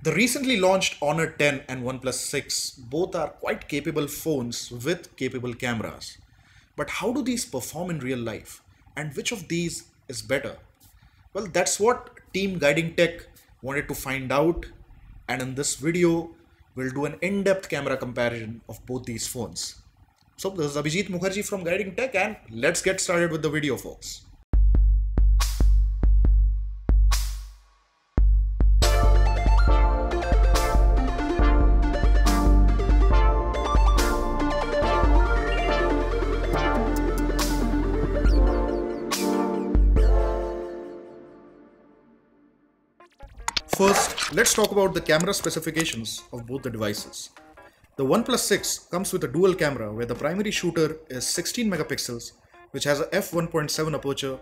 The recently launched Honor 10 and OnePlus 6 both are quite capable phones with capable cameras. But how do these perform in real life? And which of these is better? Well, that's what Team Guiding Tech wanted to find out. And in this video, we'll do an in-depth camera comparison of both these phones. So this is Abhijit Mukherjee from Guiding Tech, and let's get started with the video, folks. First, let's talk about the camera specifications of both the devices. The OnePlus 6 comes with a dual camera where the primary shooter is 16 megapixels, which has a f1.7 aperture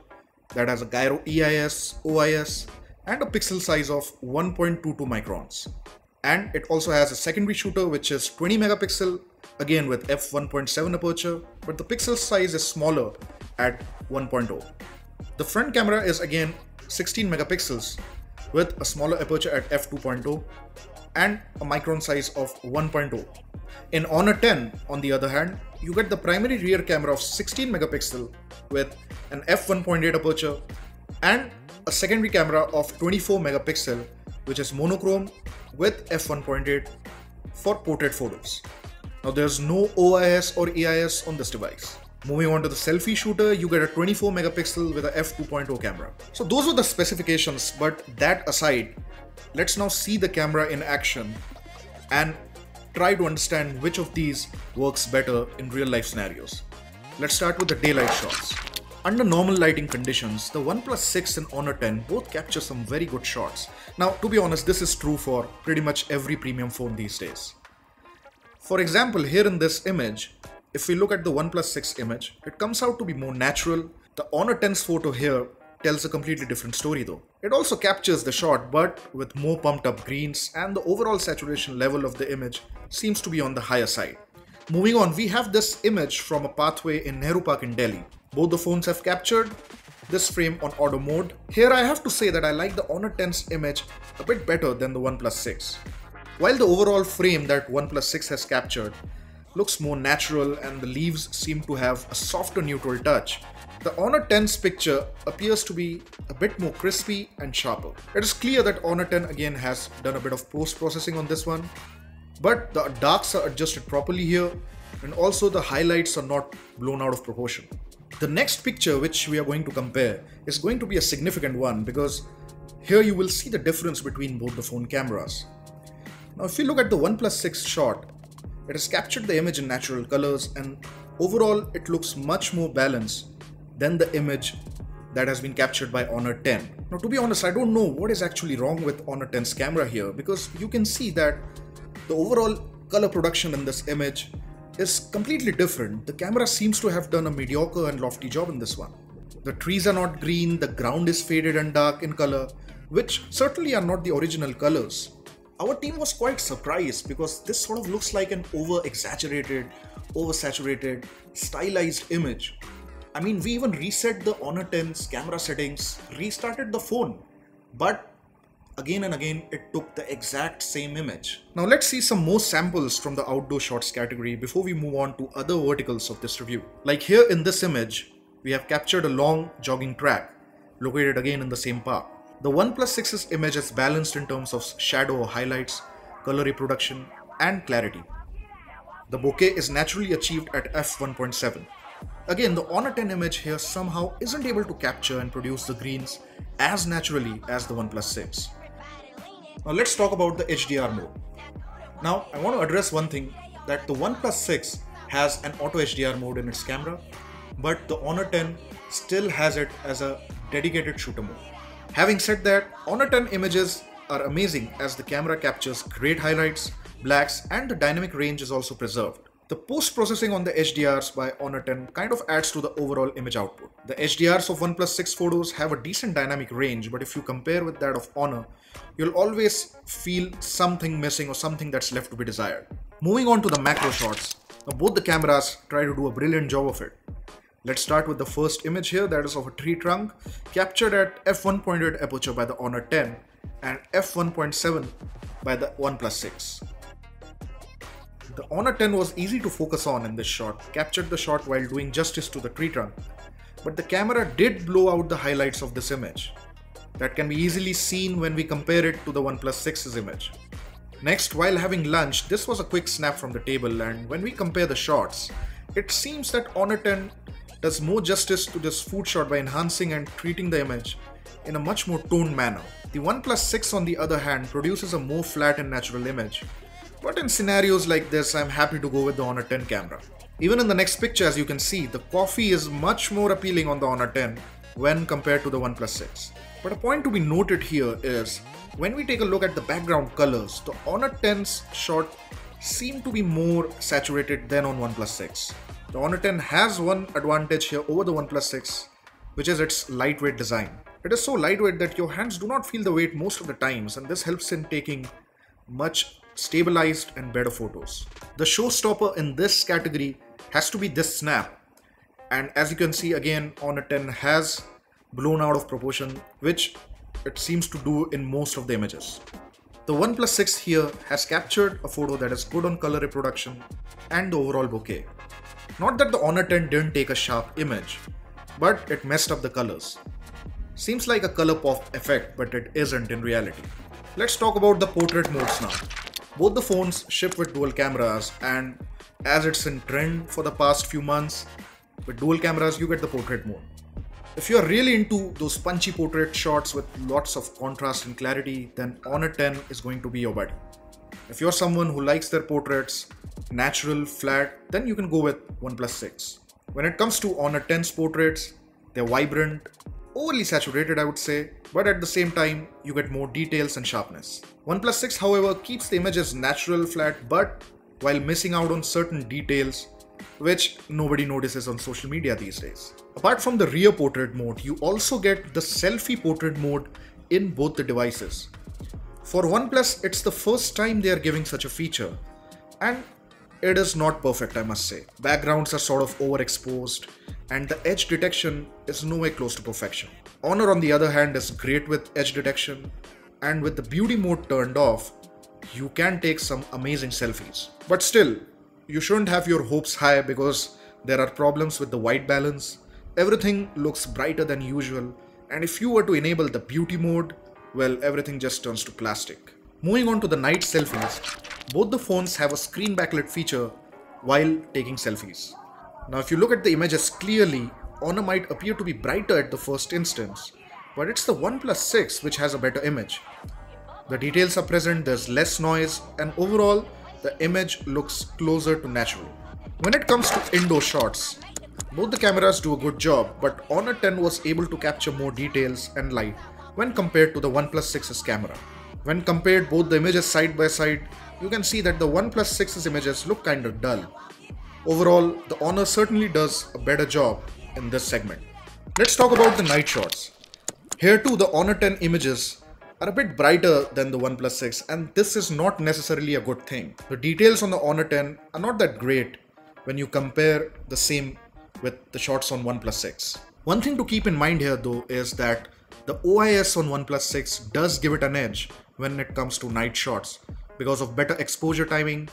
that has a gyro EIS, OIS, and a pixel size of 1.22 microns. And it also has a secondary shooter which is 20 megapixel, again with f1.7 aperture, but the pixel size is smaller at 1.0. The front camera is again 16 megapixels with a smaller aperture at f2.0 and a micron size of 1.0. In Honor 10, on the other hand, you get the primary rear camera of 16 megapixel with an f1.8 aperture and a secondary camera of 24 megapixel, which is monochrome with f1.8 for portrait photos. Now there's no OIS or EIS on this device. Moving on to the selfie shooter, you get a 24 megapixel with a f2.0 camera. So those were the specifications, but that aside, let's now see the camera in action and try to understand which of these works better in real life scenarios. Let's start with the daylight shots. Under normal lighting conditions, the OnePlus 6 and Honor 10 both capture some very good shots. Now, to be honest, this is true for pretty much every premium phone these days. For example, here in this image, if we look at the OnePlus 6 image, it comes out to be more natural. The Honor 10's photo here tells a completely different story though. It also captures the shot, but with more pumped up greens, and the overall saturation level of the image seems to be on the higher side. Moving on, we have this image from a pathway in Nehru Park in Delhi. Both the phones have captured this frame on auto mode. Here I have to say that I like the Honor 10's image a bit better than the OnePlus 6. While the overall frame that OnePlus 6 has captured looks more natural and the leaves seem to have a softer neutral touch, the Honor 10's picture appears to be a bit more crispy and sharper. It is clear that Honor 10 again has done a bit of post-processing on this one, but the darks are adjusted properly here and also the highlights are not blown out of proportion. The next picture which we are going to compare is going to be a significant one because here you will see the difference between both the phone cameras. Now if you look at the OnePlus 6 shot, it has captured the image in natural colors and overall it looks much more balanced than the image that has been captured by Honor 10. Now to be honest, I don't know what is actually wrong with Honor 10's camera here because you can see that the overall color production in this image is completely different. The camera seems to have done a mediocre and lofty job in this one. The trees are not green, the ground is faded and dark in color, which certainly are not the original colors. Our team was quite surprised because this sort of looks like an over-exaggerated, oversaturated, stylized image. I mean, we even reset the Honor 10's camera settings, restarted the phone, but again and again it took the exact same image. Now let's see some more samples from the outdoor shots category before we move on to other verticals of this review. Like here in this image, we have captured a long jogging track, located again in the same park. The OnePlus 6's image is balanced in terms of shadow or highlights, color reproduction, and clarity. The bokeh is naturally achieved at f1.7. Again, the Honor 10 image here somehow isn't able to capture and produce the greens as naturally as the OnePlus 6. Now let's talk about the HDR mode. Now I want to address one thing, that the OnePlus 6 has an auto HDR mode in its camera, but the Honor 10 still has it as a dedicated shooter mode. Having said that, Honor 10 images are amazing as the camera captures great highlights, blacks, and the dynamic range is also preserved. The post-processing on the HDRs by Honor 10 kind of adds to the overall image output. The HDRs of OnePlus 6 photos have a decent dynamic range, but if you compare with that of Honor, you'll always feel something missing or something that's left to be desired. Moving on to the macro shots, now both the cameras try to do a brilliant job of it. Let's start with the first image here, that is of a tree trunk captured at f1.8 aperture by the Honor 10 and f1.7 by the OnePlus 6. The Honor 10 was easy to focus on in this shot, captured the shot while doing justice to the tree trunk, but the camera did blow out the highlights of this image. That can be easily seen when we compare it to the OnePlus 6's image. Next, while having lunch, this was a quick snap from the table, and when we compare the shots, it seems that Honor 10 does more justice to this food shot by enhancing and treating the image in a much more toned manner. The OnePlus 6 on the other hand produces a more flat and natural image. But in scenarios like this, I'm happy to go with the Honor 10 camera. Even in the next picture, as you can see, the coffee is much more appealing on the Honor 10 when compared to the OnePlus 6. But a point to be noted here is, when we take a look at the background colors, the Honor 10's shot seem to be more saturated than on OnePlus 6. The Honor 10 has one advantage here over the OnePlus 6, which is its lightweight design. It is so lightweight that your hands do not feel the weight most of the times, and this helps in taking much stabilized and better photos. The showstopper in this category has to be this snap, and as you can see again, Honor 10 has blown out of proportion, which it seems to do in most of the images. The OnePlus 6 here has captured a photo that is good on color reproduction and the overall bokeh. Not that the Honor 10 didn't take a sharp image, but it messed up the colors. Seems like a color pop effect, but it isn't in reality. Let's talk about the portrait modes now. Both the phones ship with dual cameras, and as it's in trend for the past few months, with dual cameras you get the portrait mode. If you're really into those punchy portrait shots with lots of contrast and clarity, then Honor 10 is going to be your buddy. If you're someone who likes their portraits natural, flat, then you can go with OnePlus 6. When it comes to Honor 10's portraits, they're vibrant, overly saturated I would say, but at the same time you get more details and sharpness. OnePlus 6 however keeps the images natural, flat, but while missing out on certain details which nobody notices on social media these days. Apart from the rear portrait mode, you also get the selfie portrait mode in both the devices. For OnePlus, it's the first time they are giving such a feature, and it is not perfect I must say. Backgrounds are sort of overexposed and the edge detection is nowhere close to perfection. Honor on the other hand is great with edge detection, and with the beauty mode turned off, you can take some amazing selfies. But still, you shouldn't have your hopes high because there are problems with the white balance. Everything looks brighter than usual, and if you were to enable the beauty mode, well, everything just turns to plastic. Moving on to the night selfies, both the phones have a screen backlit feature while taking selfies. Now if you look at the images clearly, Honor might appear to be brighter at the first instance, but it's the OnePlus 6 which has a better image. The details are present, there's less noise, and overall the image looks closer to natural. When it comes to indoor shots, both the cameras do a good job, but Honor 10 was able to capture more details and light when compared to the OnePlus 6's camera. When compared both the images side by side, you can see that the OnePlus 6's images look kinda dull. Overall, the Honor certainly does a better job in this segment. Let's talk about the night shots. Here too, the Honor 10 images are a bit brighter than the OnePlus 6, and this is not necessarily a good thing. The details on the Honor 10 are not that great when you compare the same with the shots on OnePlus 6. One thing to keep in mind here though is that the OIS on OnePlus 6 does give it an edge when it comes to night shots because of better exposure timing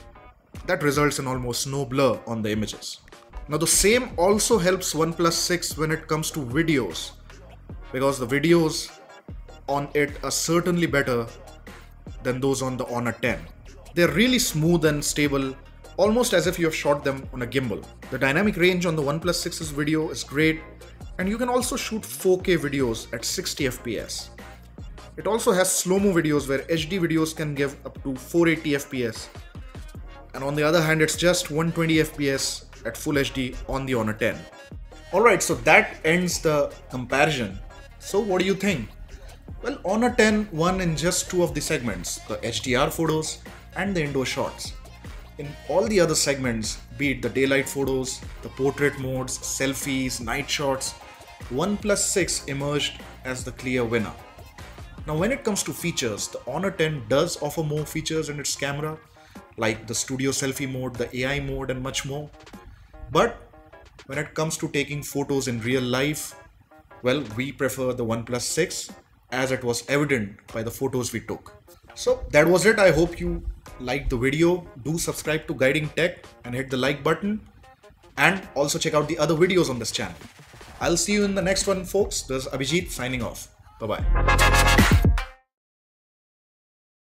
that results in almost no blur on the images. Now the same also helps OnePlus 6 when it comes to videos, because the videos on it are certainly better than those on the Honor 10. They're really smooth and stable, almost as if you have shot them on a gimbal. The dynamic range on the OnePlus 6's video is great, and you can also shoot 4K videos at 60 FPS. It also has slow-mo videos where HD videos can give up to 480 FPS, and on the other hand it's just 120 FPS at Full HD on the Honor 10. Alright, so that ends the comparison. So what do you think? Well, Honor 10 won in just two of the segments, the HDR photos and the indoor shots. In all the other segments, be it the daylight photos, the portrait modes, selfies, night shots, OnePlus 6 emerged as the clear winner. Now when it comes to features, the Honor 10 does offer more features in its camera, like the studio selfie mode, the AI mode and much more. But when it comes to taking photos in real life, well, we prefer the OnePlus 6, as it was evident by the photos we took. So that was it. I hope you liked the video. Do subscribe to Guiding Tech and hit the like button, and also check out the other videos on this channel. I'll see you in the next one, folks. This is Abhijit signing off. Bye bye.